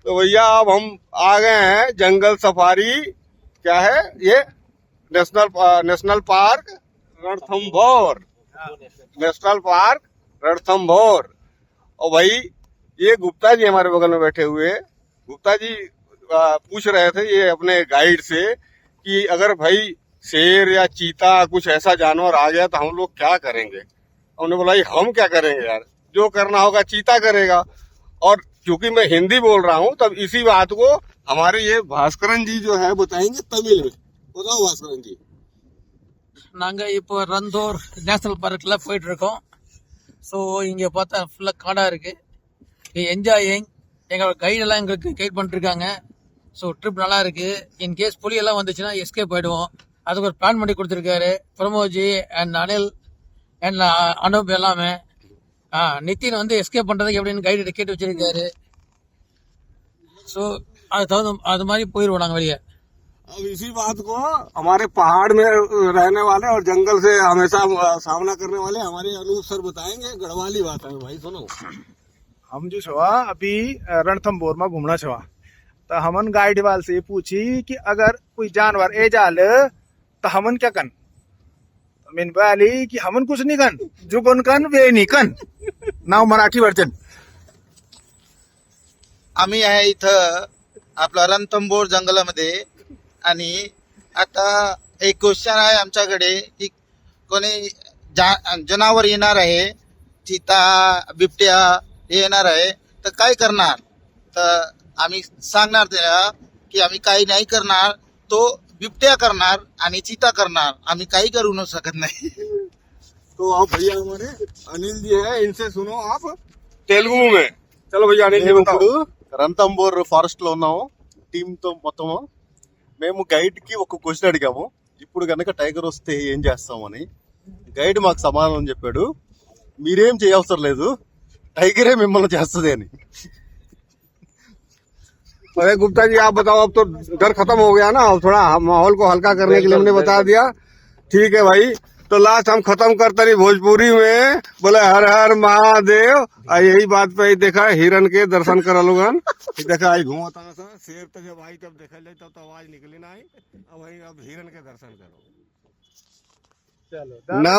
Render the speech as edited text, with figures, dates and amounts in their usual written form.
तो भैया अब हम आ गए हैं जंगल सफारी, क्या है ये, national park Ranthambore, national park Ranthambore. और भाई ये गुप्ता जी हमारे बगल में बैठे हुए हैं। गुप्ता जी पूछ रहे थे ये अपने गाइड से कि अगर भाई शेर या चीता कुछ ऐसा जानवर आ गया तो हम लोग क्या करेंगे। हमने बोला ये हम क्या करेंगे यार, जो करना होगा चीता करेगा। और क्योंकि मैं हिंदी बोल रहा हूँ तब इसी बात को हमारे ये भास्करन जी जो है बताएंगे तमिल में। बताओ भास्करन जी। நாங்க இப்போ ரந்தோர் நேஷனல் பார்க்ல போயிட்டு இருக்கோம். ஸோ இங்க பார்த்தா ஃபுல்லா காடா இருக்கு. என்ஜாயிங். எங்களோட கைடெல்லாம் எங்களுக்கு கைட் பண்ணிட்டு இருக்காங்க. ஸோ ட்ரிப் நல்லா இருக்கு. இன் கேஸ் புலி எல்லாம் வந்துச்சுன்னா எஸ்கேப் ஆயிடுவோம். அதுக்கு ஒரு பிளான் பண்ணி கொடுத்துருக்காரு பிரமோஜி அண்ட் அனில் அண்ட் அனூப் எல்லாமே. நிதின் வந்து எஸ்கேப் பண்றதுக்கு எப்படின்னு கைடு கேட்டு வச்சிருக்காரு. ஸோ அது மாதிரி போயிடுவோம் நாங்கள் வெளியே. अब इसी बात को हमारे पहाड़ में रहने वाले और जंगल से हमेशा सामना करने वाले हमारे अनूप सर बताएंगे। गढ़वाली बात है भाई, सुनो। हम जो छवा अभी रणथंभौर में घूमना छवा, तो हमन गाइड वाल से पूछी कि अगर कोई जानवर ए जाल तो हमन क्या कन। तो मैंने बोली कि हमन कुछ नहीं कन, जो कन कन वे नहीं कन। नाव मराठी वर्जन। आम्ही आहे इथं आपला रणथंभौर जंगलामध्ये. आणि आता एक क्वेश्चन आहे आमच्याकडे की कोणी जनावर येणार आहे, चिता बिबट्या हे येणार आहे तर काय करणार. तर आम्ही सांगणार त्याला की आम्ही काही नाही करणार, तो बिबट्या करणार आणि चिता करणार, आम्ही काही करू न शकत नाही. तो आप भैया हमारे अनिल जी है, इनसे सुनो आप तेलुगु में। चलो भैया अनिल जी बताओ। రణతంబోర్ ఫారెస్ట్ లో ఉన్నాము టీమ్ తో మొత్తము. మేము గైడ్ కి ఒక క్వశ్చన్ అడిగాము, ఇప్పుడు గనక టైగర్ వస్తే ఏం చేస్తామని. గైడ్ మాకు సమాధానం చెప్పాడు, మీరేం చేయవసరం లేదు, టైగరే మిమ్మల్ని చేస్తుంది అని. अरे गुप्ता जी आप बताओ, अब तो डर खत्म हो गया ना, अब थोड़ा माहौल को हल्का करने के लिए हमने बता दिया। ठीक है भाई, तो लास्ट हम खत्म करते रही भोजपुरी में, बोले हर हर महादेव। यही बात पे देखा हिरन के दर्शन कर लोगन, देखा आई घूमता शेर तो जब आई तब देखा जाए तब तो आवाज निकली ना आई। अब वही अब हिरन के दर्शन करो। चलो ना